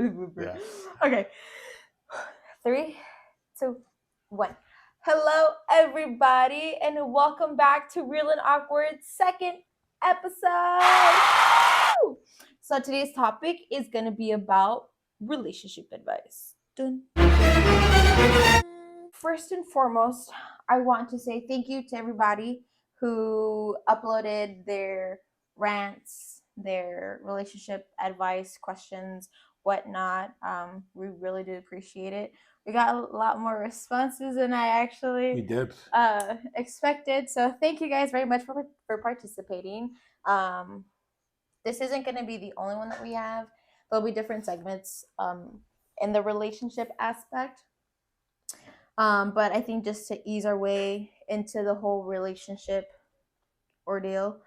Yeah. Okay. 3, 2, 1. Hello, everybody, and welcome back to Real and Awkward's second episode. Woo! So today's topic is going to be about relationship advice. Dun. First and foremost, I want to say thank you to everybody who uploaded their rants, their relationship advice, questions, whatnot. We really do appreciate it. We got a lot more responses than I We actually did. expected. So thank you guys very much for participating. This isn't going to be the only one that we have. There'll be different segments in the relationship aspect. But I think just to ease our way into the whole relationship ordeal,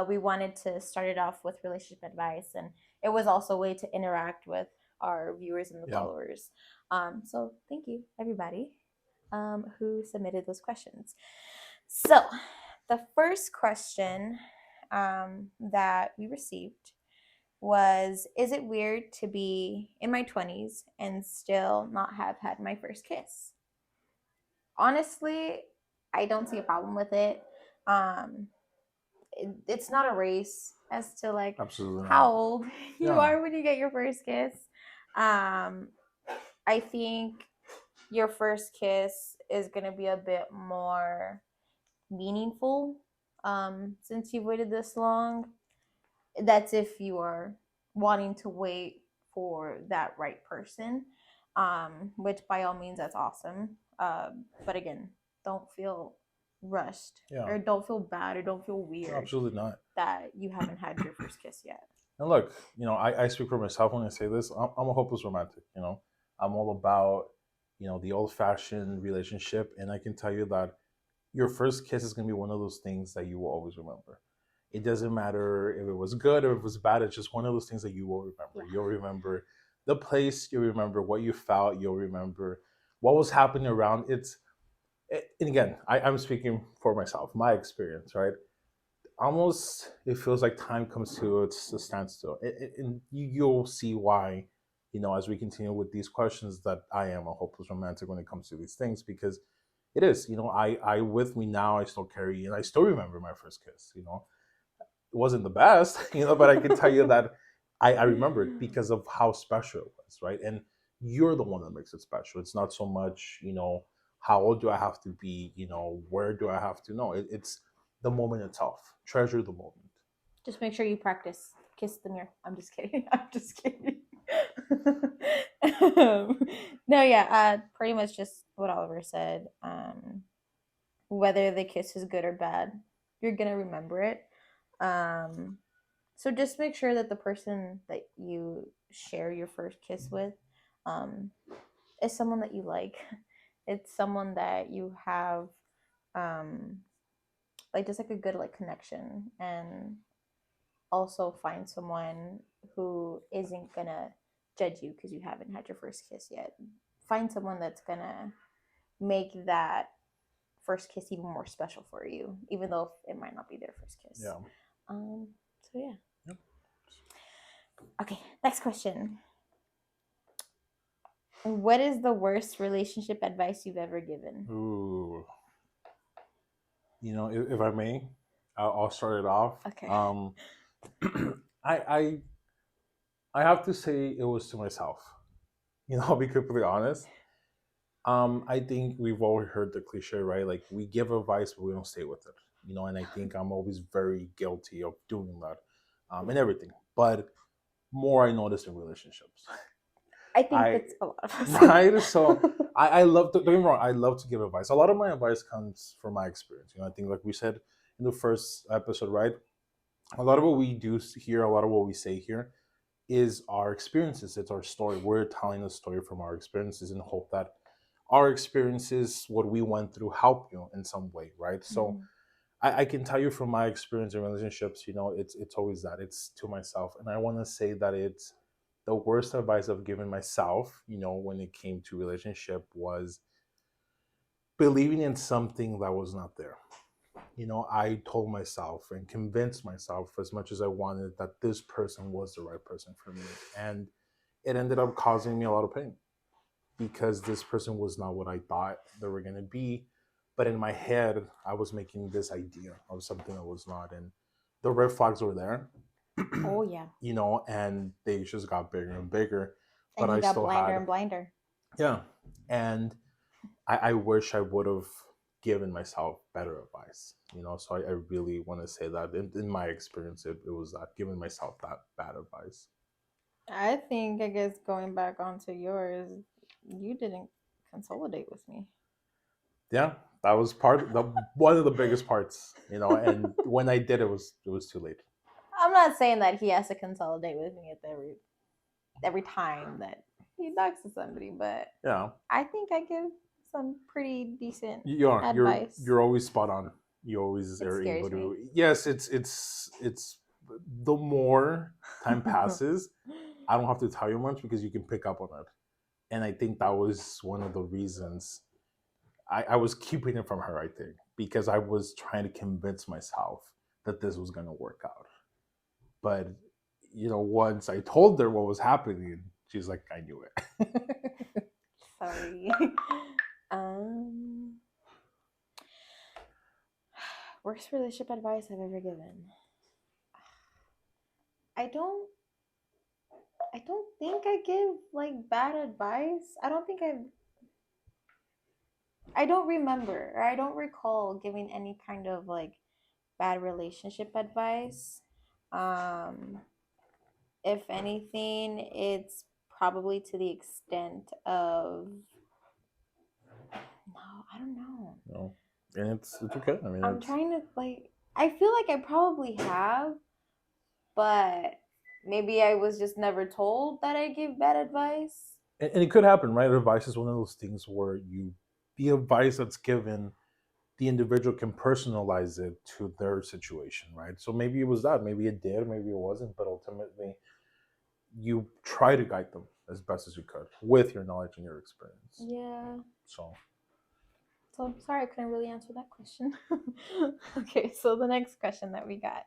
we wanted to start it off with relationship advice, and it was also a way to interact with our viewers and the Yeah. followers. So thank you, everybody, who submitted those questions. So the first question that we received was, is it weird to be in my 20s and still not have had my first kiss? Honestly, I don't see a problem with it. It's not a race as to like Absolutely how not. old you Yeah. are when you get your first kiss. I think your first kiss is gonna be a bit more meaningful since you've waited this long. That's if you are wanting to wait for that right person, which by all means that's awesome. But again, don't feel rushed Yeah. or don't feel bad or don't feel weird Absolutely not. that you haven't had your first kiss yet. And look, I speak for myself when I say this. I'm a hopeless romantic. I'm all about, the old-fashioned relationship, and I can tell you that your first kiss is going to be one of those things that you will always remember. It doesn't matter if it was good or if it was bad. It's just one of those things that you will remember. Yeah. You'll remember the place. You'll remember what you felt. You'll remember what was happening around. And again, I'm speaking for myself, my experience, right? Almost it feels like time comes to a standstill. And you'll see why, as we continue with these questions, that I am a hopeless romantic when it comes to these things, because it is, I with me now, I still carry, and I still remember my first kiss. It wasn't the best, but I can tell you that I remember it because of how special it was, right? And you're the one that makes it special. It's not so much, how old do I have to be, where do I have to know? It's the moment itself. Treasure the moment. Just make sure you practice. Kiss the mirror. I'm just kidding. I'm just kidding. No, yeah, pretty much just what Oliver said. Whether the kiss is good or bad, you're gonna remember it. So just make sure that the person that you share your first kiss with um, is someone that you like. It's someone that you have um, like just like a good like connection, and also find someone who isn't gonna judge you because you haven't had your first kiss yet. Find someone that's gonna make that first kiss even more special for you, even though it might not be their first kiss. Yeah. So yeah. Yep. Okay, next question. What is the worst relationship advice you've ever given? Ooh. If I may, I'll start it off. Okay. I I have to say it was to myself. I'll be completely honest. I think we've all heard the cliche, right? Like we give advice, but we don't stay with it. And I think I'm always very guilty of doing that, and everything. But more I notice in relationships. I think I that's a lot of us. right. So I love to, don't get me wrong. I love to give advice. A lot of my advice comes from my experience. I think like we said in the first episode, right? A lot of what we do here, a lot of what we say here, is our experiences. It's our story. We're telling a story from our experiences in hope that our experiences, what we went through, help you in some way, right? So I can tell you from my experience in relationships, it's always that. It's to myself. And I want to say that it's the worst advice I've given myself, when it came to relationship, was believing in something that was not there. I told myself and convinced myself as much as I wanted that this person was the right person for me. And it ended up causing me a lot of pain because this person was not what I thought they were going to be. But in my head, I was making this idea of something that was not. And the red flags were there, Oh yeah. and they just got bigger and bigger. But And he I got still blinder had, and blinder. yeah. And I wish I would have given myself better advice, So I really want to say that in my experience, it was that giving myself that bad advice. I think, I guess, going back onto yours, you didn't consolidate with me. Yeah, that was one of the biggest parts, And when I did, it was too late. I'm not saying that he has to consolidate with me at every time that he talks to somebody, but Yeah, I think I give some pretty decent you are. advice. You're always spot on. You always It are able scares me. to. Yes, it's the more time passes, I don't have to tell you much because you can pick up on it. And I think that was one of the reasons I was keeping it from her, I think, because I was trying to convince myself that this was going to work out. But, once I told her what was happening, she's like, I knew it. Sorry. um, Worst relationship advice I've ever given. I don't. I don't think I give like bad advice. I don't think I've. I don't remember or I don't recall giving any kind of like bad relationship advice. Um, if anything, it's probably to the extent of no, I don't know. No. And it's okay. I mean, I'm it's trying to like. I feel like I probably have, but maybe I was just never told that I give bad advice. and it could happen, right? Advice is one of those things where the advice that's given, the individual can personalize it to their situation, right? So maybe it was that, maybe it did, maybe it wasn't, but ultimately you try to guide them as best as you could with your knowledge and your experience. Yeah. So So I'm sorry I couldn't really answer that question. Okay, so the next question that we got.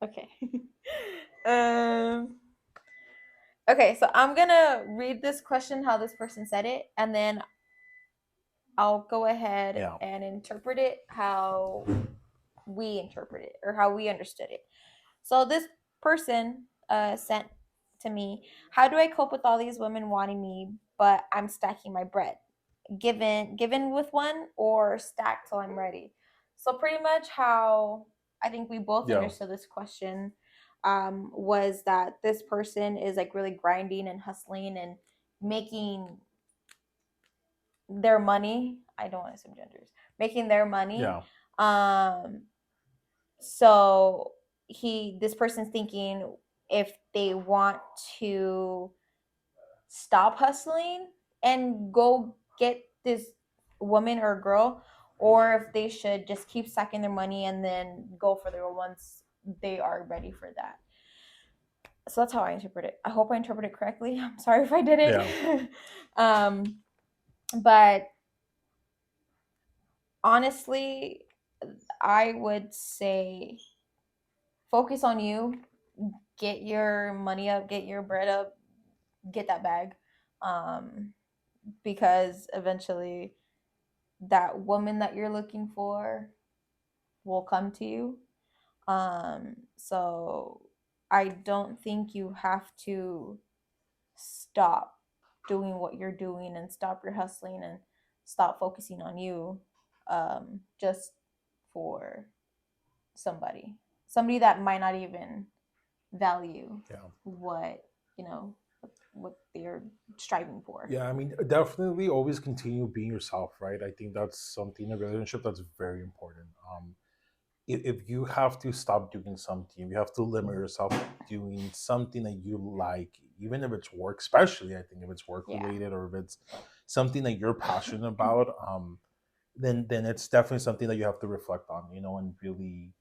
Okay. um okay, so I'm gonna read this question how this person said it, and then I'll go ahead yeah, and interpret it how we interpret it or how we understood it. So this person sent to me, how do I cope with all these women wanting me, but I'm stacking my bread? Given with one or stacked till I'm ready. So pretty much how I think we both yeah, understood this question was that this person is like really grinding and hustling and making their money. I don't want to assume genders. Making their money. yeah, Um, so this person's thinking if they want to stop hustling and go get this woman or girl, or if they should just keep stacking their money and then go for the girl once they are ready for that. So that's how I interpret it. I hope I interpret it correctly. I'm sorry if I yeah, didn't. But honestly, I would say focus on you, get your money up, get your bread up, get that bag. Um, because eventually that woman that you're looking for will come to you. So I don't think you have to stop doing what you're doing and stop your hustling and stop focusing on you just for somebody that might not even value yeah. what you know what they're striving for. Yeah, I mean, definitely always continue being yourself, right? I think that's something in a relationship that's very important. If you have to stop doing something, you have to limit yourself doing something that you like, even if it's work, especially I think if it's work Yeah. related or if it's something that you're passionate about, then it's definitely something that you have to reflect on, and really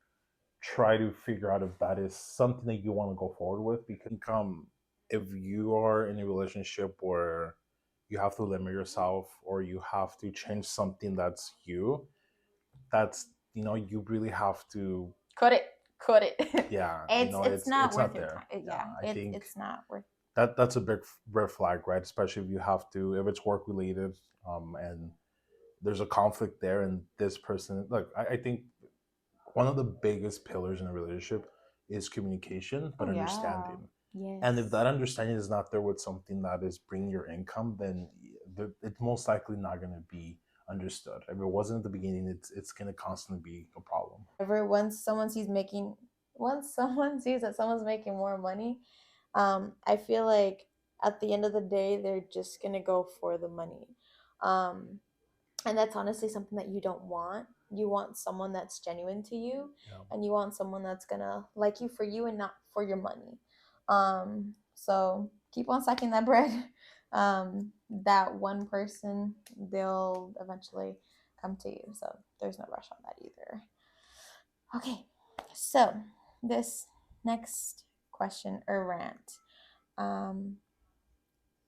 try to figure out if that is something that you want to go forward with. Because if you are in a relationship where you have to limit yourself or you have to change something that's you, that's you really have to. Cut it. Yeah, It's it's not it's worth not your there. time. Yeah, Yeah, I think it's not worth. that's a big red flag, right? Especially if you have to, if it's work related, and there's a conflict there, and this person, look, I think one of the biggest pillars in a relationship is communication, but Oh yeah. understanding. And if Yes. that understanding is not there with something that is bringing your income, then it's most likely not going to be understood. If it wasn't at the beginning, it's going to constantly be a problem. Ever once someone sees that someone's making more money, I feel like at the end of the day they're just gonna go for the money. Um, and that's honestly something that you don't want. You want someone that's genuine to you, Yeah. and you want someone that's gonna like you for you and not for your money. So keep on stacking that bread. That one person, they'll eventually come to you. So there's no rush on that either. Okay, so this next question or rant, um,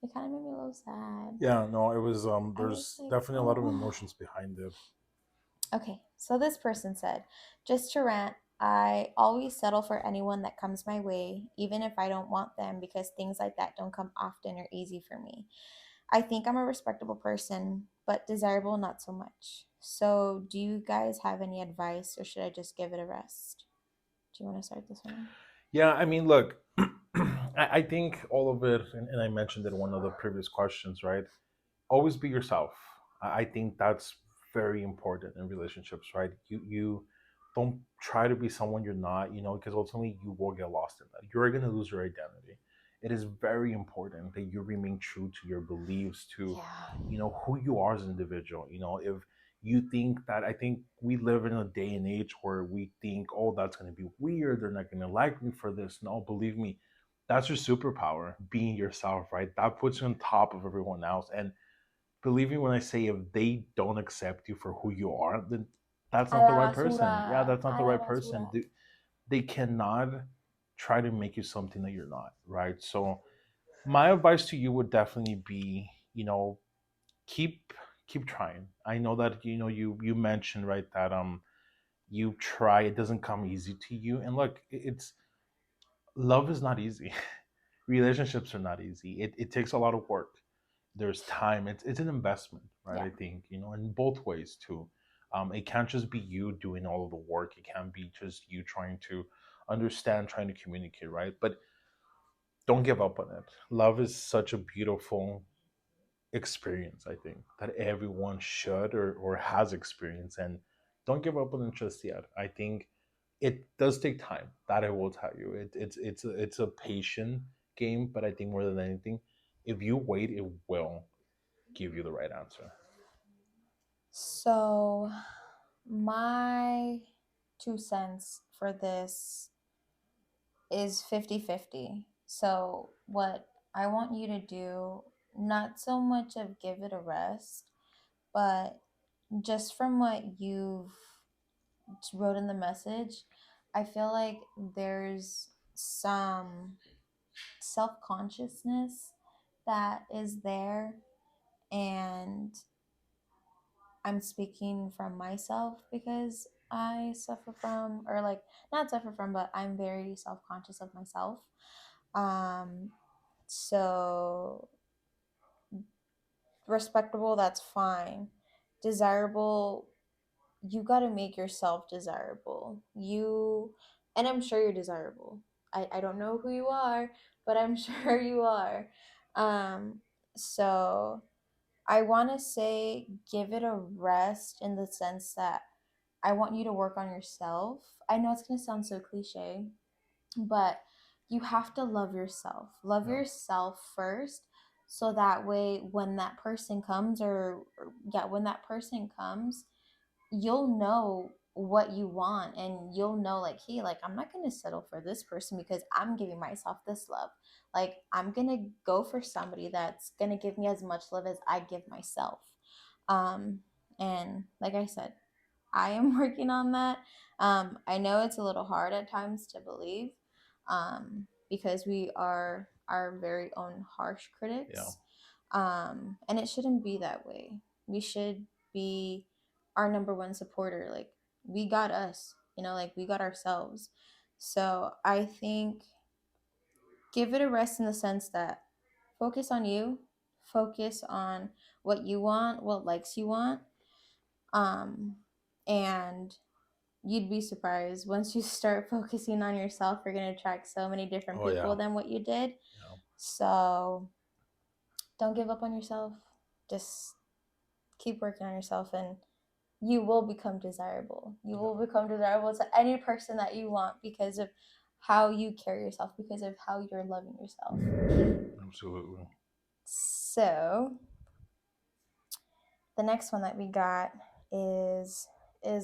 it kind of made me a little sad. Yeah, no, it was I was there's like, definitely a lot of oh. emotions behind it. Okay, so this person said, just to rant, I always settle for anyone that comes my way, even if I don't want them, because things like that don't come often or easy for me. I think I'm a respectable person, but desirable not so much. So, do you guys have any advice, or should I just give it a rest? Do you want to start this one? Yeah, I mean, look, I think all of it, and I mentioned it in one of the previous questions, right? Always be yourself. I think that's very important in relationships, right? You don't try to be someone you're not, because ultimately you will get lost in that. You're going to lose your identity. It is very important that you remain true to your beliefs, to Yeah. who you are as an individual. If you think that, I think we live in a day and age where we think, oh, that's going to be weird, they're not going to like me for this. No, believe me, that's your superpower, being yourself, right? That puts you on top of everyone else. And believe me when I say, if they don't accept you for who you are, then that's A not the la right basura. person. Yeah, that's not A the la right basura. person. They cannot try to make you something that you're not, right? So my advice to you would definitely be, keep keep trying. I know that you mentioned, right, that you try, it doesn't come easy to you. And look, it's love is not easy. Relationships are not easy. It takes a lot of work. There's time. It's an investment, right? Yeah. I think, in both ways too. It can't just be you doing all of the work. It can't be just you trying to understand, trying to communicate, right? But don't give up on it. Love is such a beautiful experience, I think, that everyone should, or has experienced. And don't give up on it just yet. I think it does take time. That I will tell you. It's a patient game, but I think more than anything, if you wait, it will give you the right answer. So, my 2 cents for this is 50-50. So, what I want you to do, not so much of give it a rest, but just from what you've wrote in the message, I feel like there's some self consciousness that is there. And I'm speaking from myself because I suffer from, or like, not suffer from, but I'm very self conscious of myself. Um, so respectable, that's fine. Desirable, you got to make yourself desirable. And I'm sure you're desirable. I don't know who you are, but I'm sure you are. Um, so I want to say give it a rest in the sense that I want you to work on yourself. I know it's going to sound so cliche, but you have to love yourself. Love Yeah. yourself first, so that way when that person comes, or yeah, when that person comes, you'll know what you want, and you'll know like, hey, like I'm not going to settle for this person because I'm giving myself this love. Like I'm going to go for somebody that's going to give me as much love as I give myself. um and like I said, I am working on that. I know it's a little hard at times to believe, because we are our very own harsh Yeah. critics. And it shouldn't be that way. We should be our number one supporter. Like, we got us, like we got ourselves. So I think give it a rest in the sense that focus on you, focus on what you want, what likes you want. Um, and you'd be surprised once you start focusing on yourself, you're going to attract so many different Oh people yeah, than what you did. yeah, So don't give up on yourself. Just keep working on yourself and you will become desirable. You will yeah, become desirable to any person that you want because of how you carry yourself, because of how you're loving yourself. absolutely. So the next one that we got is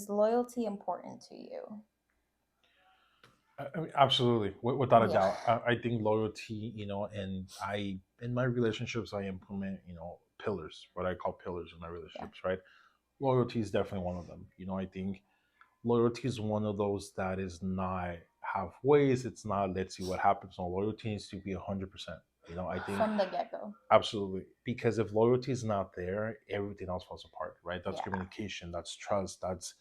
loyalty important to you? I mean, absolutely, without a Yeah. doubt. I think loyalty, and I in my relationships I implement, pillars, what I call pillars in my Yeah. relationships, right? Loyalty is definitely one of them. I think loyalty is one of those that is not halfways. It's not let's see what happens. No, loyalty needs to be 100%. I think From the get-go. absolutely, because if loyalty is not there, everything else falls apart, right? That's Yeah. communication, that's trust, that's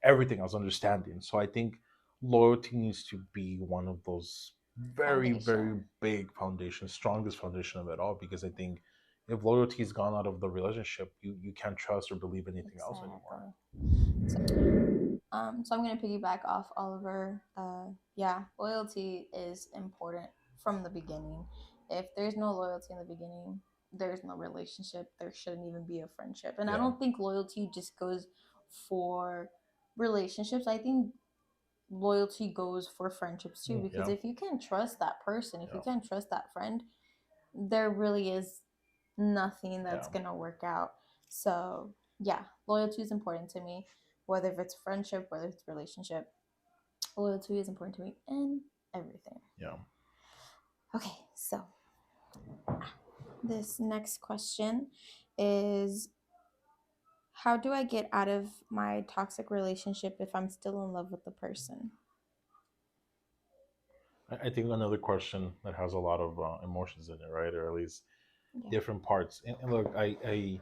everything else, understanding. So I think loyalty needs to be one of those very, very Foundation. big foundations, strongest foundation of it all. Because I think if loyalty is gone out of the relationship, you can't trust or believe anything else anymore. Exactly. So I'm gonna piggyback off Oliver. Yeah, loyalty is important from the beginning. If there's no loyalty in the beginning, there's no relationship. There shouldn't even be a friendship. And I Yeah. don't think loyalty just goes for relationships. I think loyalty goes for friendships too. Because Yeah. if you can trust that person, if you Yeah. can trust that friend, there really is nothing Yeah. that's gonna work out. So yeah, loyalty is important to me, whether if it's friendship, whether it's relationship. Loyalty is important to me in everything. Yeah. Okay, so this next question is, how do I get out of my toxic relationship if I'm still in love with the person? I think another question that has a lot of emotions in it, right? Or at least Yeah. different parts. And look, I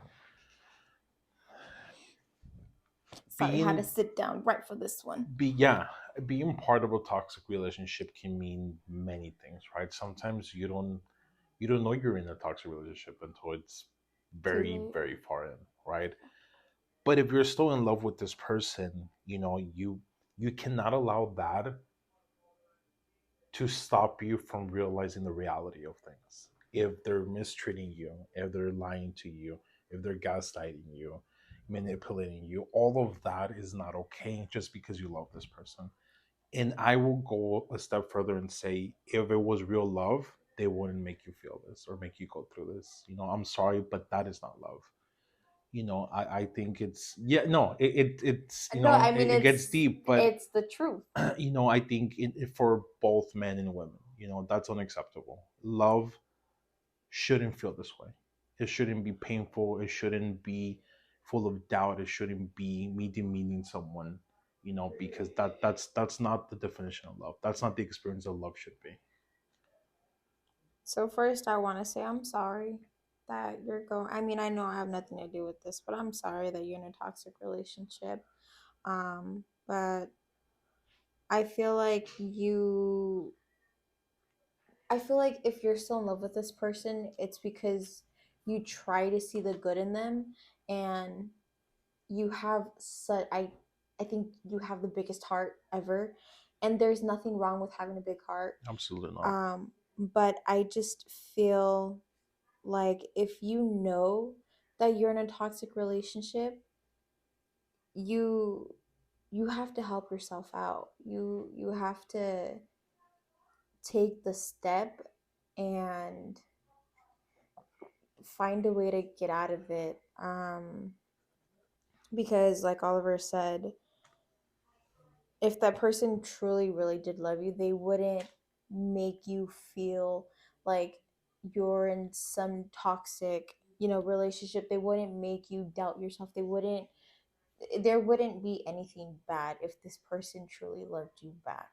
Sorry, I had to being sit down right for this one. yeah, being part of a toxic relationship can mean many things, right? Sometimes you don't know you're in a toxic relationship until it's Too very, late. very far in, right? But if you're still in love with this person, you cannot allow that to stop you from realizing the reality of things. If they're mistreating you, if they're lying to you, if they're gaslighting you, manipulating you, all of that is not okay just because you love this person. And I will go a step further and say, if it was real love, they wouldn't make you feel this or make you go through this. I'm sorry, but that is not love. I think it's, yeah, no, it's, No, I mean it gets deep, but it's the truth. I think for both men and women, that's unacceptable. Love shouldn't feel this way. It shouldn't be painful. It shouldn't be full of doubt. It shouldn't be me demeaning someone, because that's not the definition of love. That's not the experience that love should be. So first, I want to say I'm sorry that you're going. I mean, I know I have nothing to do with this, but I'm sorry that you're in a toxic relationship. But I feel like you. I feel like if you're still in love with this person, it's because you try to see the good in them, and you have such. I think you have the biggest heart ever, and there's nothing wrong with having a big heart. Absolutely not. But I just feel like if you know that you're in a toxic relationship, you you have to help yourself out. You have to take the step and find a way to get out of it. Because like Oliver said, if that person truly really did love you, they wouldn't make you feel like you're in some toxic, relationship. They wouldn't make you doubt yourself. There wouldn't be anything bad if this person truly loved you back.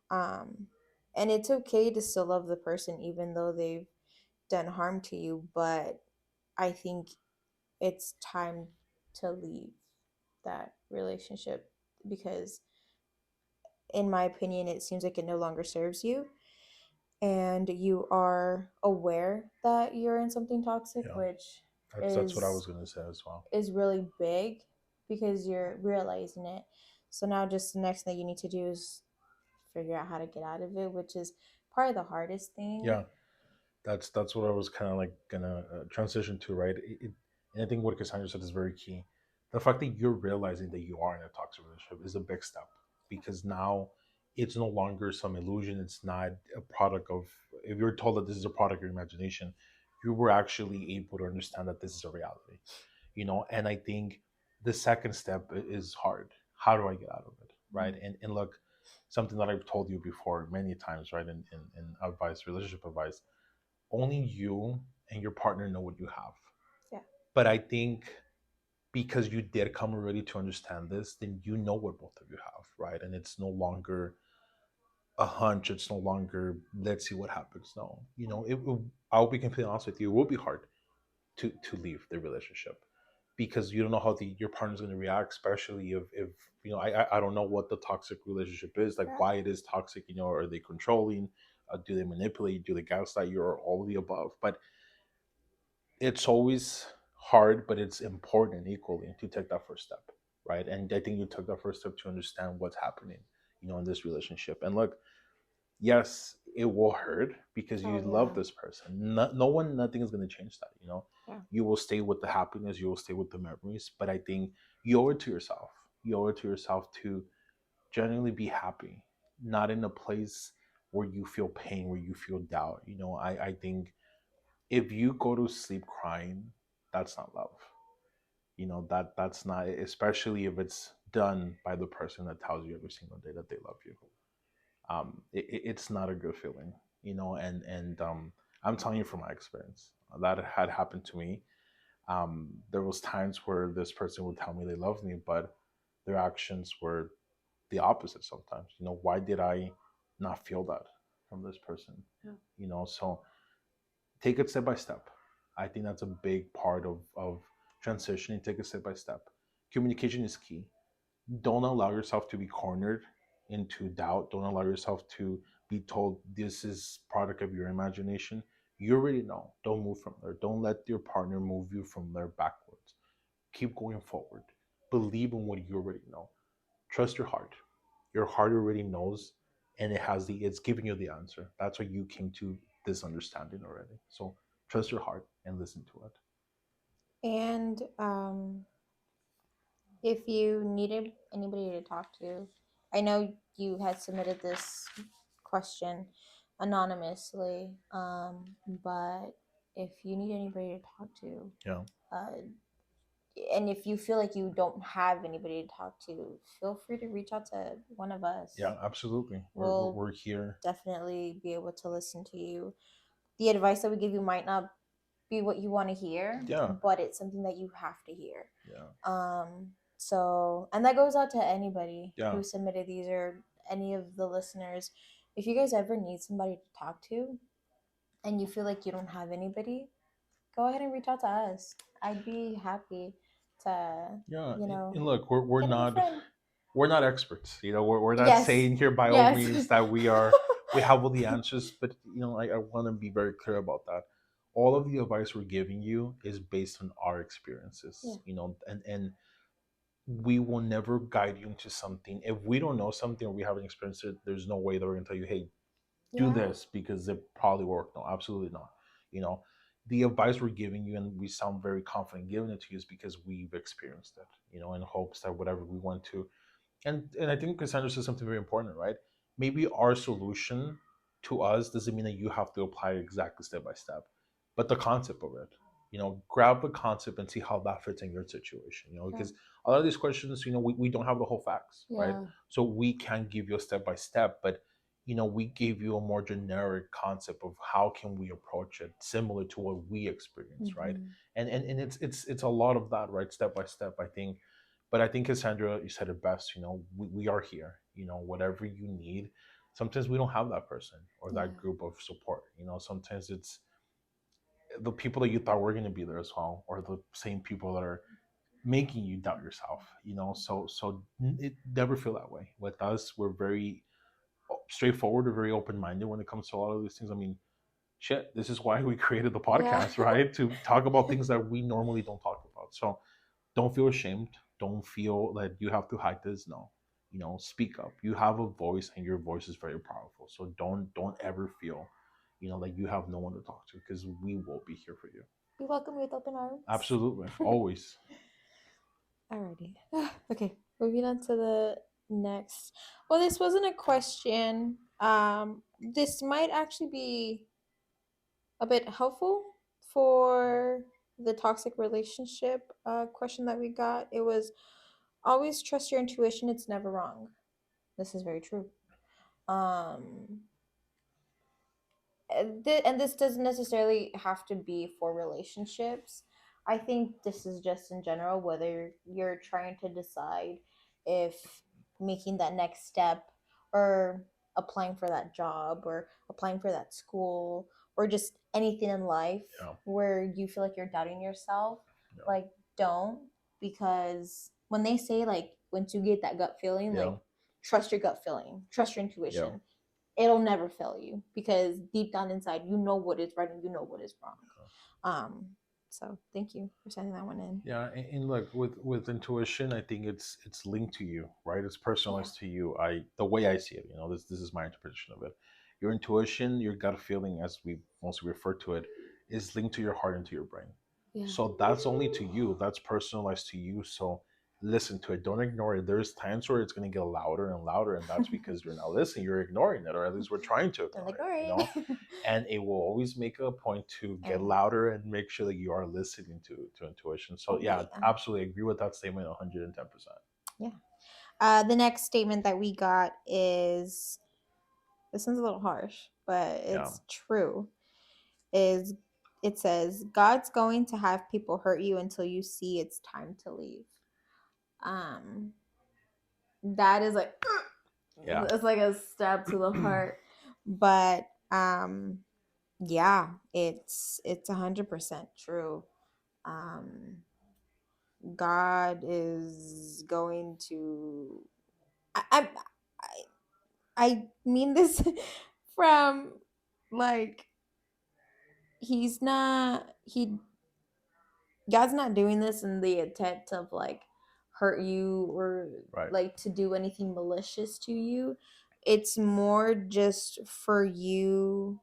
Um and it's okay to still love the person even though they've done harm to you, but I think it's time to leave that relationship because in my opinion it seems like it no longer serves you. and you are aware that you're in something toxic, Yeah, which that's what I is was gonna say as well. is really big because you're realizing it. So now just the next thing you need to do is figure out how to get out of it, which is probably the hardest thing. Yeah, that's what I was kind of like gonna transition to, right? And I think what Cassandra said is very key. The fact that you're realizing that you are in a toxic relationship is a big step, because now it's no longer some illusion. It's not a product of, if you're told that this is a product of your imagination, you were actually able to understand that this is a reality, And I think the second step is hard. How do I get out of it, right? Mhm. And look, something that I've told you before many times, right? In advice, relationship advice, only you and your partner know what you have. Yeah. But I think because you did come already to understand this, then you know what both of you have, right? And it's no longer a hunch. It's no longer let's see what happens. No, I'll be completely honest with you. It will be hard to leave the relationship, because you don't know how your partner's going to react, especially if I don't know what the toxic relationship is, like Yeah. why it is toxic. Are they controlling? Do they manipulate? Do they gaslight you? Or all of the above? But it's always hard, but it's important equally to take that first step, right? And I think you took that first step to understand what's happening, in this relationship. And look, yes, it will hurt because Oh you love yeah. this person. No one, nothing is going to change that. Yeah. You will stay with the happiness, you will stay with the memories. But I think you owe it to yourself. You owe it to yourself to genuinely be happy, not in a place where you feel pain, where you feel doubt. I think if you go to sleep crying, that's not love. That's not, especially if it's done by the person that tells you every single day that they love you. It's not a good feeling. And I'm telling you from my experience that had happened to me. There was times where this person would tell me they love me, but their actions were the opposite sometimes. Why did I not feel that from this person? Yeah. So take it step by step. I think that's a big part of transitioning. Take it step by step. Communication is key. Don't allow yourself to be cornered into doubt. Don't allow yourself to be told this is product of your imagination. You already know. Don't move from there. Don't let your partner move you from there backwards. Keep going forward. Believe in what you already know. Trust your heart. Your heart already knows, and it's giving you the answer. That's why you came to this understanding already. So trust your heart and listen to it. And if you needed anybody to talk to, I know you had submitted this question anonymously, but if you need anybody to talk to, Yeah. uh, and if you feel like you don't have anybody to talk to, feel free to reach out to one of us. Yeah, absolutely. We'll We're here. definitely be able to listen to you. The advice that we give you might not be what you want to hear, Yeah. but it's something that you have to hear. Yeah. So, and that goes out to anybody Yeah. who submitted these or any of the listeners. If you guys ever need somebody to talk to and you feel like you don't have anybody, go ahead and reach out to us. I'd be happy to, Yeah. you know, And look, we're get a new not friend. we're not experts. We're not Yes. saying here by all Yes. means that we have all the answers, but I want to be very clear about that. All of the advice we're giving you is based on our Yeah. experiences, and we will never guide you into something if we don't know something or we haven't experienced it. There's no way that we're going to tell you, hey, do Yeah. this because it probably worked. No, absolutely not. You know, the advice we're giving you and we sound very confident giving it to you is because we've experienced it, in hopes that whatever we want to. And I think Cassandra said something very important, right? Maybe our solution to us doesn't mean that you have to apply it exactly step by step, but the concept of it. Grab the concept and see how that fits in your situation. Yeah. Because a lot of these questions, we don't have the whole facts, right? Yeah. So we can't give you a step by step, but we gave you a more generic concept of how can we approach it, similar to what we experience, right? Hmm. And it's a lot of that, right? Step by step, I think. But I think, Cassandra, you said it best. We are here. Whatever you need. Sometimes we don't have that person or that Yeah. group of support. Sometimes it's the people that you thought were going to be there as well, or the same people that are making you doubt yourself. So it never feel that way. With us, we're very straightforward or very open minded when it comes to a lot of these things. I mean, shit, this is why we created the Yeah. podcast, right? To talk about things that we normally don't talk about. So don't feel ashamed. Don't feel that you have to hide this. No, speak up. You have a voice, and your voice is very powerful. So don't ever feel, like you have no one to talk to, because we will be here for you. We welcome you with open arms. Absolutely, always. Alrighty. Okay, moving on to the next. Well, this wasn't a question. This might actually be a bit helpful for the toxic relationship question that we got. It was always trust your intuition, it's never wrong. This is very true. Um, and this doesn't necessarily have to be for relationships. I think this is just in general, whether you're trying to decide if making that next step, or applying for that job, or applying for that school, or just anything in life Yeah, where you feel like you're doubting yourself. yeah, Like, don't. Because when they say, like, once you get that gut feeling, yeah, like, trust your gut feeling, trust your yeah. intuition, it'll never fail you, because deep down inside you know what is right and you know what is wrong. um so thank you for sending that one in. Yeah, and look, with intuition, I think it's linked to you, right? It's Yeah. personalized to you. The way I see it, this is my interpretation of it. Your intuition, your gut feeling, as we mostly refer to it, is linked to your heart and to your brain. Yeah. So that's only to you. That's personalized to you. So listen to it. Don't ignore it. There's times where it's going to get louder and louder, and that's because you're not listening. You're ignoring it, or at least we're trying to Don't ignore it. ignore it. And it will always make a point to get And louder and make sure that you are listening to intuition. So yeah, obey them. absolutely agree with that statement 110%. Yeah. The next statement that we got is, this one's a little harsh, but Yeah, it's true. Is It says, God's going to have people hurt you until you see it's time to leave. um that is like, yeah, it's like a stab to the heart. But yeah, it's 100% true. um God is going to, I I mean this from, like, he's not he God's not doing this in the intent of, like, hurt you, or right. like to do anything malicious to you. It's more just for you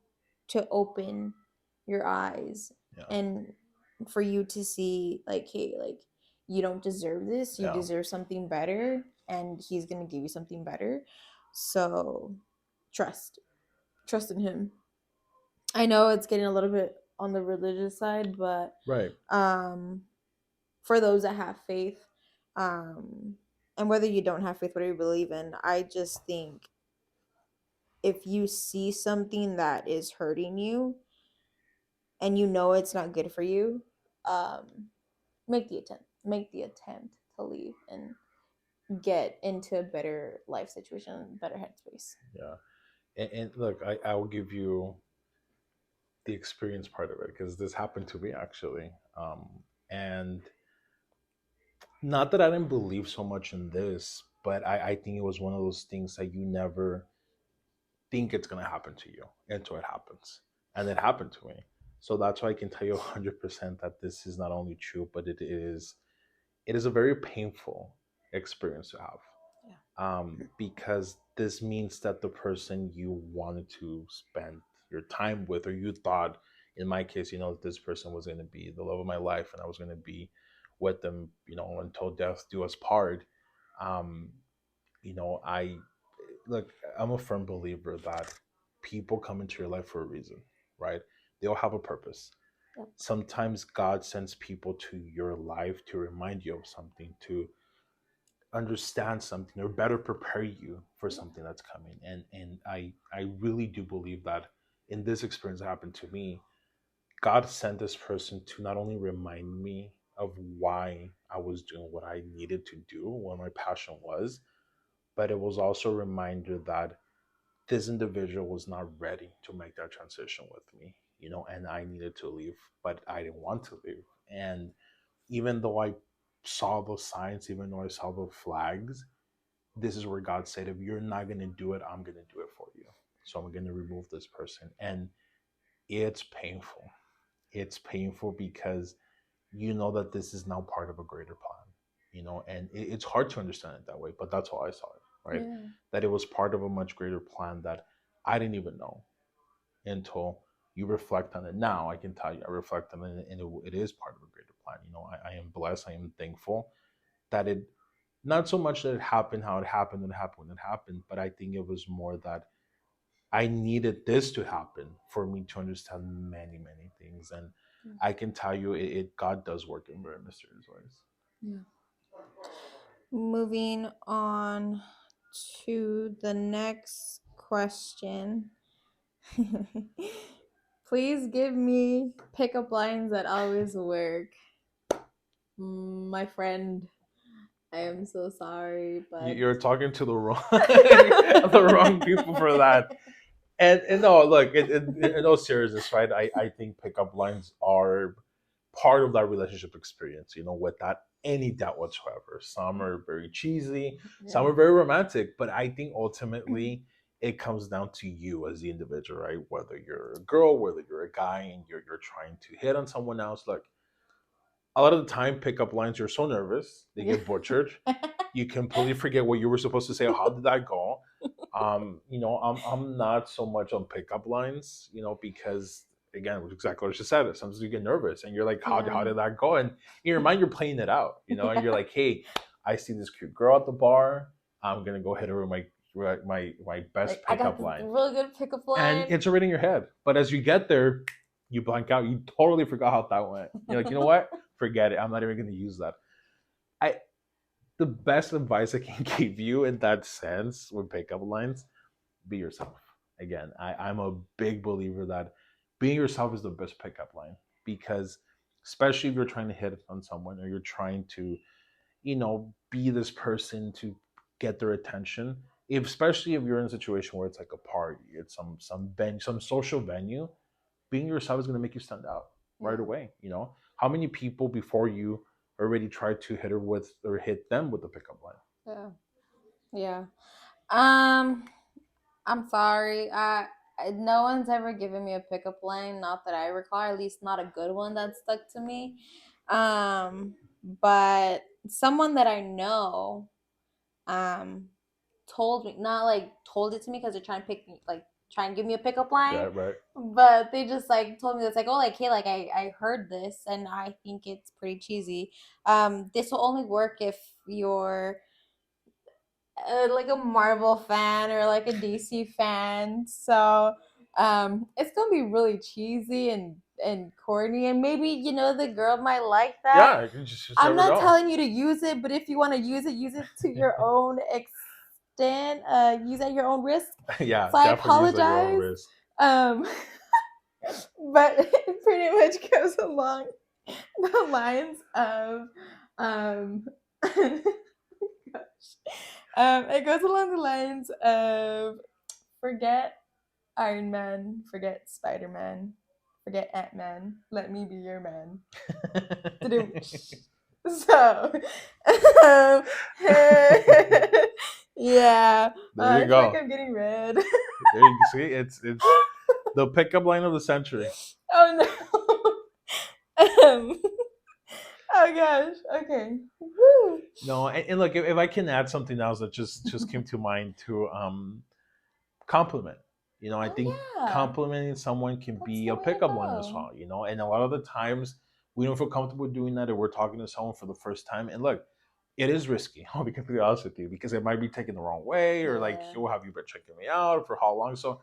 to open your eyes, Yeah, and for you to see, like, hey, like, you don't deserve this. You yeah, deserve something better, and he's going to give you something better. So trust. Trust in him. I know it's getting a little bit on the religious side, but right. um for those that have faith, um and whether you don't have faith, whatever you believe in, I just think if you see something that is hurting you and you know it's not good for you, um make the attempt to leave and get into a better life situation, better headspace. Yeah, and look, I will give you the experience part of it, because this happened to me actually. And not that I didn't believe so much in this, but I think it was one of those things that you never think it's going to happen to you until it happens. And it happened to me. So that's why I can tell you 100% that this is not only true, but it is a very painful experience to have. Yeah. Because this means that the person you wanted to spend your time with, or you thought, in my case, this person was going to be the love of my life, and I was going to be with them, until death do us part. Um, I look, I'm a firm believer that people come into your life for a reason, right? They all have a purpose. Yep. Sometimes God sends people to your life to remind you of something, to understand something, or better prepare you for Yeah. something that's coming. And I really do believe that in this experience that happened to me, God sent this person to not only remind me of why I was doing what I needed to do, what my passion was, but it was also a reminder that this individual was not ready to make that transition with me, and I needed to leave, but I didn't want to leave. And even though I saw those signs, even though I saw the flags, this is where God said, if you're not going to do it, I'm going to do it for so I'm going to remove this person. And it's painful. It's painful because you know that this is now part of a greater plan, and it's hard to understand it that way, but that's how I saw it, right? Yeah. That it was part of a much greater plan that I didn't even know until you reflect on it. Now I can tell you, I reflect on it, and it is part of a greater plan. I am blessed, I am thankful that it, not so much that it happened how it happened and happened when it happened, but I think it was more that I needed this to happen for me to understand many, many things. And I can tell you, God does work in very mysterious ways. Yeah. Moving on to the next question. Please give me pickup lines that always work. My friend, I am so sorry, but You're talking to the wrong the wrong people for that. And no, look, in all seriousness, right? I think pickup lines are part of that relationship experience, without any doubt whatsoever. Some are very cheesy, some yeah. are very romantic, but I think ultimately it comes down to you as the individual, right? Whether you're a girl, whether you're a guy, and you're trying to hit on someone else. Look, a lot of the time, pickup lines, you're so nervous, they Yeah. get butchered. You completely forget what you were supposed to say. How did that go? I'm not so much on pickup lines, because again, exactly what you said. Sometimes you get nervous and you're like, how Yeah. did that go? And in your mind, you're playing it out, and you're Yeah. like, hey, I see this cute girl at the bar. I'm gonna go hit her with my best Like, I got pickup this line, really good pickup and line. it's already in your head. But as you get there, you blank out. You totally forgot how that went. You're like, you know what? Forget it. I'm not even gonna use that. I The best advice I can give you in that sense with pickup lines: be yourself. Again, I'm a big believer that being yourself is the best pickup line, because especially if you're trying to hit on someone, or you're trying to, be this person to get their attention. If Especially if you're in a situation where it's like a party, it's some social venue, being yourself is going to make you stand out right Yeah. away. How many people before you already tried to hit her with, or hit them with a pickup line? Yeah. Yeah. Um, I'm sorry. No one's ever given me a pickup line, not that I recall, at least not a good one that stuck to me. Um, but someone that I know, um, told me, not like told it to me because they're trying to pick me, like try and give me a pickup line, Right, right. but they just like told me, that's like, oh, like, hey, like I heard this and I think it's pretty cheesy. This will only work if you're like a Marvel fan or like a DC fan. So it's gonna be really cheesy and corny, and maybe the girl might like that. Yeah, you just I'm never not know. telling you to use it, but if you want to use it to your own extent. Use at your own risk. Yeah, So I definitely use at your own apologize. risk. Um, but it pretty much goes along the lines of um it goes along the lines of forget Iron Man, forget Spider Man, forget Ant Man. Let me be your man. So, um, yeah. There you I feel like go. I'm getting red. There you see. It's the pickup line of the century. Oh no. Oh gosh. Okay. Woo. No, and look, if I can add something else that just came to mind to compliment. I Oh think yeah. complimenting someone can That's be the a way to pickup line as go. well. And a lot of the times we don't feel comfortable doing that, or we're talking to someone for the first time. And look, it is risky. I'll be completely honest with you, because it might be taken the wrong way, or like, Yeah. "Yo, have you been checking me out for how long?" So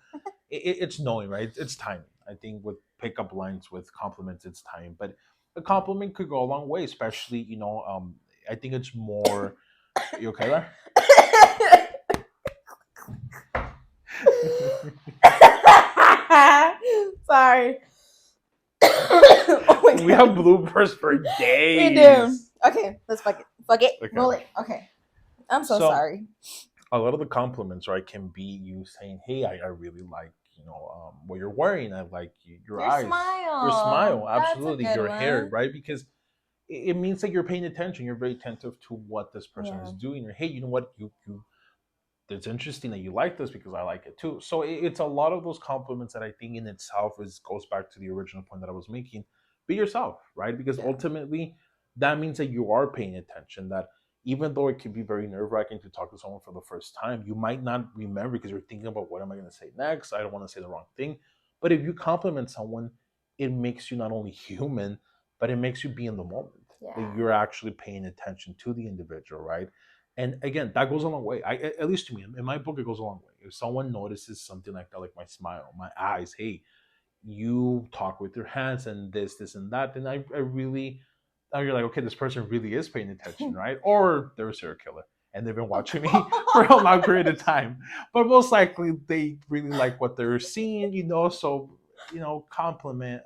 it's knowing, right? It's timing. I think with pickup lines, with compliments, it's timing. But a compliment could go a long way, especially I think it's more. You okay there? Sorry. Oh my We have god. bloopers for We do. days. Okay, let's fuck it. Fuck it. Okay. Roll it. Okay. I'm so So sorry. a lot of the compliments, right, can be you saying, "Hey, I really like what you're wearing. I like your Your eyes, your smile. smile, That's a absolutely, good your hair, one. right?" Because it means that you're paying attention. You're very attentive to what this person Yeah. is doing. Or hey, you know what, you it's interesting that you like this because I like it too. So it's a lot of those compliments that I think in itself is goes back to the original point that I was making. Be yourself, right? Because Yeah. ultimately that means that you are paying attention. That even though it can be very nerve wracking to talk to someone for the first time, you might not remember because you're thinking about what am I going to say next. I don't want to say the wrong thing. But if you compliment someone, it makes you not only human, but it makes you be in the moment. That Yeah. you're actually paying attention to the individual, right? And again, that goes a long way. At least to me, in my book, it goes a long way. If someone notices something like that, like my smile, my eyes, hey, you talk with your hands and this and that, then I really, now you're like, okay, this person really is paying attention, right? Or they're a serial killer and they've been watching me for a long period of time. But most likely, they really like what they're seeing, So compliment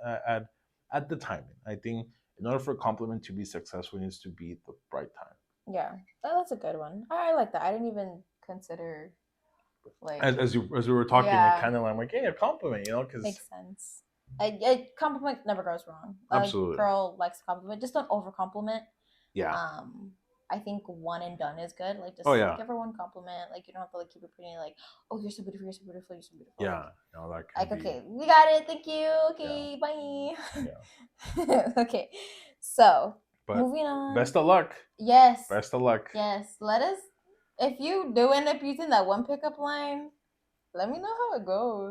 at the timing. I think in order for a compliment to be successful, it needs to be the right time. Yeah. That's a good one. I like that. I didn't even consider like As we were talking, it yeah, kind of like, hey, a compliment, because makes sense. A compliment never goes wrong. A absolutely, girl likes a compliment. Just don't over compliment. yeah, Um, I think one and done is good. Like oh just yeah, give her one compliment. Like you don't have to like keep repeating like, oh you're so beautiful, you're so beautiful, you're so beautiful. yeah, that can Like be, okay, we got it. Thank you. yeah, Okay, bye. yeah. Okay, so But moving on. best of luck, Yes, best of luck. yes. Let us. If you do end up using that one pickup line, let me know how it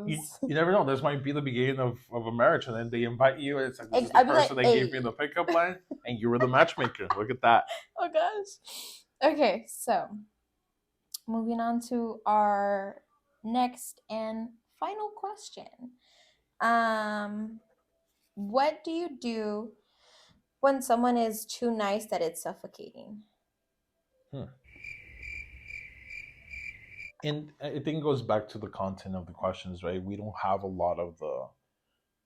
You, goes. you never know. This might be the beginning of a marriage, and then they invite you, and it's like, this is the I'd be like, person that gave me hey. the pickup line, and you were the matchmaker. Look at that. Oh gosh. Okay, so moving on to our next and final question. Um, what do you do when someone is too nice that it's suffocating? Hmm. And I think it goes back to the content of the questions, right? We don't have a lot of the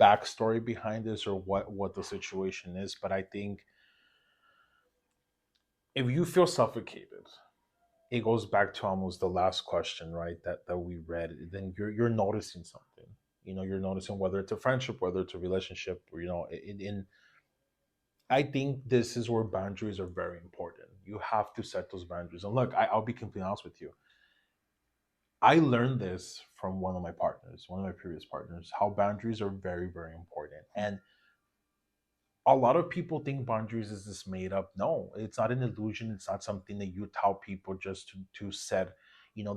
backstory behind this or what the situation is, but I think if you feel suffocated, it goes back to almost the last question, right? That we read. Then you're noticing something. You're noticing whether it's a friendship, whether it's a relationship, or in I think this is where boundaries are very important. You have to set those boundaries. And look, I'll be completely honest with you. I learned this from one of my partners, one of my previous partners, how boundaries are very, very important. And a lot of people think boundaries is this made up. No, it's not an illusion. It's not something that you tell people just to set,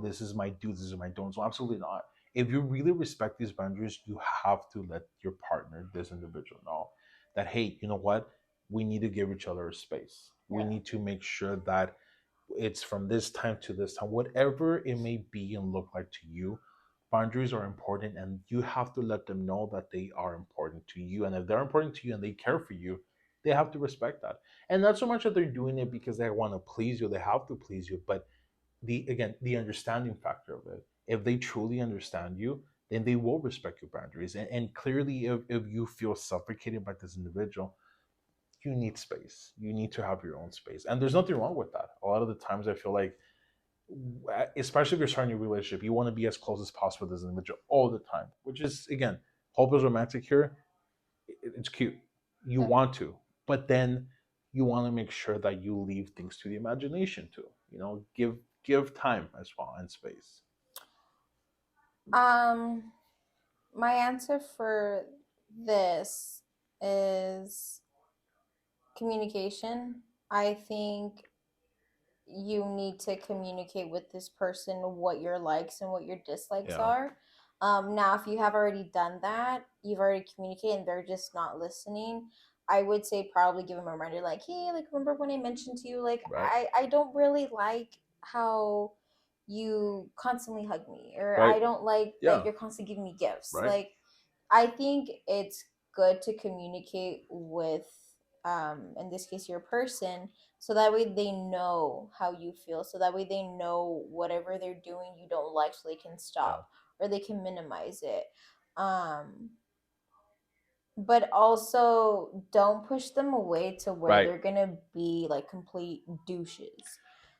this is my do, this is my don't. So absolutely not. If you really respect these boundaries, you have to let your partner, this individual, know that, hey, you know what? We need to give each other a space. We Yeah. need to make sure that it's from this time to this time, whatever it may be and look like to you. Boundaries are important, and you have to let them know that they are important to you. And if they're important to you and they care for you, they have to respect that. And not so much that they're doing it because they want to please you, they have to please you, but the understanding factor of it. If they truly understand you, then they will respect your boundaries. And clearly, if you feel suffocated by this individual, you need space. You need to have your own space. And there's nothing wrong with that. A lot of the times I feel like, especially if you're starting a relationship, you want to be as close as possible with this individual all the time, which is, again, hope is romantic here. It's cute. You Yeah. want to, but then you want to make sure that you leave things to the imagination too. Give time as well and space. Um, my answer for this is communication. I think you need to communicate with this person what your likes and what your dislikes Yeah. are. Now, if you have already done that, you've already communicated and they're just not listening, I would say probably give them a reminder like, hey, like, remember when I mentioned to you, like, Right. I don't really like how you constantly hug me, or Right. I don't like that Yeah. you're constantly giving me gifts. Right. Like, I think it's good to communicate with, in this case, your person, so that way they know how you feel, so that way they know whatever they're doing you don't like, so they can Yeah. stop or they can minimize it. um but also don't push them away to where Right. they're gonna be like complete douches.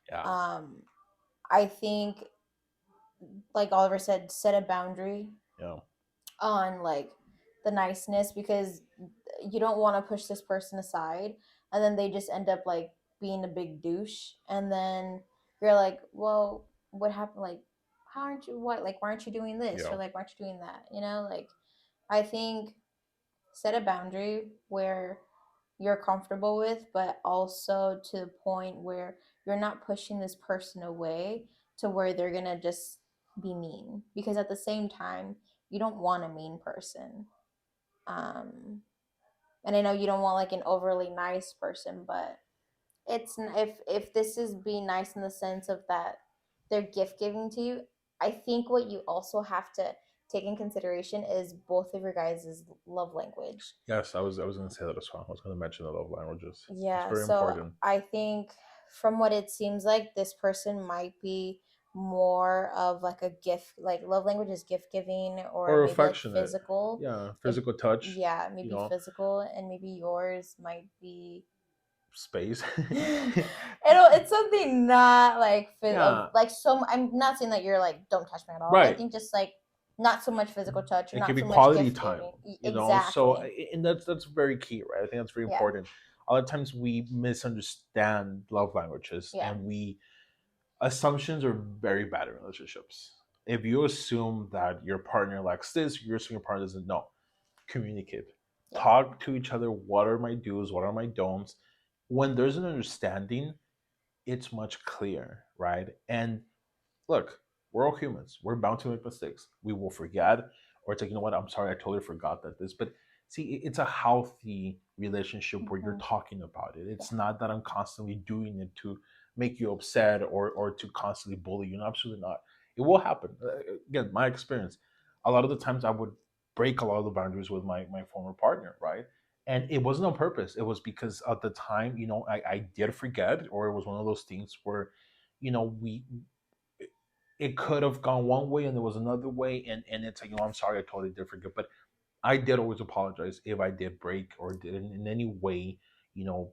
Yeah. um I think, like Oliver said, set a boundary Yeah. on like the niceness, because you don't want to push this person aside and then they just end up like being a big douche, and then you're like, well, what happened? Like, how aren't you what like why aren't you doing this, Yeah. or like why aren't you doing that, like I think set a boundary where you're comfortable with, but also to the point where you're not pushing this person away to where they're gonna just be mean, because at the same time you don't want a mean person. um and I know you don't want like an overly nice person, but if this is being nice in the sense of that they're gift giving to you, I think what you also have to take in consideration is both of your guys' love language. Yes, I was gonna say that as well. I was gonna mention the love languages. It's Yeah, very so important. I think from what it seems like, this person might be more of like a gift, like love language is gift giving, or Or maybe like affectionate. physical. Yeah, If physical touch. yeah, You maybe know, physical, and maybe yours might be space. it's something not like of Yeah, like so I'm not saying that you're like don't touch me at all. I right. think just like not so much physical touch or It can not be so much quality gift time. giving. So Exactly. and that's very key, right? I think that's very Yeah. important. A lot of times we misunderstand love languages, Yeah. and we assumptions are very bad in relationships. If you assume that your partner likes this, you assume your partner doesn't know. Communicate. Yeah. Talk to each other. What are my do's? What are my don'ts? When there's an understanding, it's much clearer, right? And look, we're all humans. We're bound to make mistakes. We will forget, or it's like, you know what, I'm sorry, I totally forgot that this. But see, it's a healthy relationship where you're Hmm. talking about it. Yeah. It's not that I'm constantly doing it to make you upset, or to constantly bully you. No, absolutely not. It will happen. Again, my experience. A lot of the times I would break a lot of the boundaries with my former partner, right? And it wasn't on purpose. It was because at the time, I did forget, or it was one of those things where, we it could have gone one way and there was another way, and it's like, I'm sorry, I totally did forget. But I did always apologize if I did break or did in any way, you know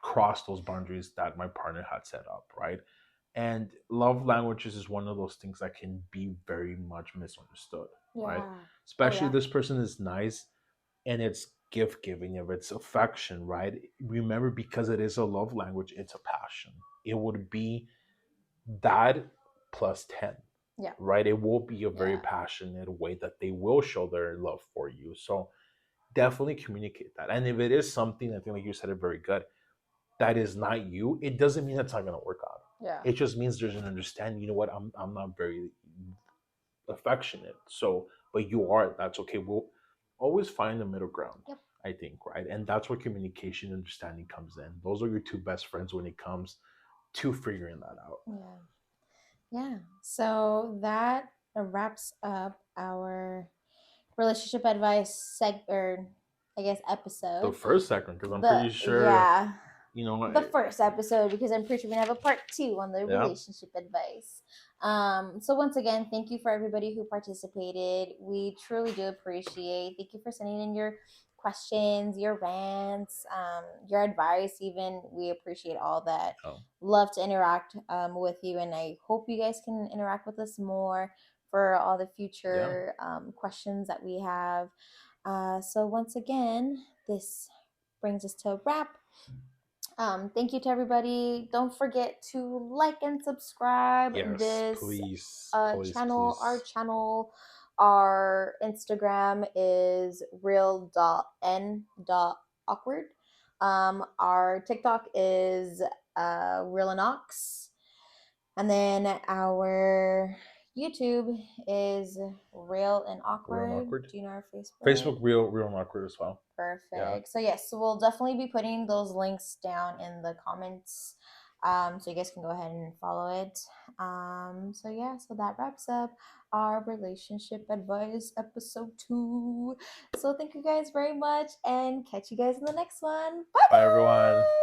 cross those boundaries that my partner had set up, right? And love languages is one of those things that can be very much misunderstood, right? Yeah. Oh Especially if yeah. this person is nice and it's gift giving, if it's affection, right? Remember, because it is a love language, it's a passion. It would be that plus 10, Yeah. right? It will be a very Yeah. passionate way that they will show their love for you. So definitely communicate that. And if it is something, I think like you said it very good, that is not you, it doesn't mean that's not going to work out. Yeah. It just means there's an understanding. You know what, I'm not very affectionate, so but you are, that's okay. We'll always find a middle ground, Yep. I think, right? And that's where communication and understanding comes in. Those are your two best friends when it comes to figuring that out. Yeah. Yeah. So that wraps up our relationship advice or I guess The episode. first segment, because I'm The pretty sure, yeah, you know, the first episode, because I'm pretty sure we're gonna have a part two on the yeah, relationship advice. So once again, thank you for everybody who participated. We truly do appreciate. Thank you for sending in your questions, your rants, your advice. Even we appreciate all that. oh, Love to interact with you, and I hope you guys can interact with us more for all the yeah, future questions that we have. So once again, this brings us to a wrap. Thank you to everybody. Don't forget to like and subscribe yes, this please, please, channel. Our please. channel, our Instagram is real.n.awkward. Our TikTok is realnawkss. And then our YouTube is Real and Real and Awkward. awkward. Do you know our Facebook? Facebook, real and awkward as well. Yeah, Perfect. So yes, so we'll definitely be putting those links down in the comments, so you guys can go ahead and follow it. So yeah, so that wraps up our relationship advice episode 2. So thank you guys very much, and catch you guys in the next one. Bye bye everyone. bye.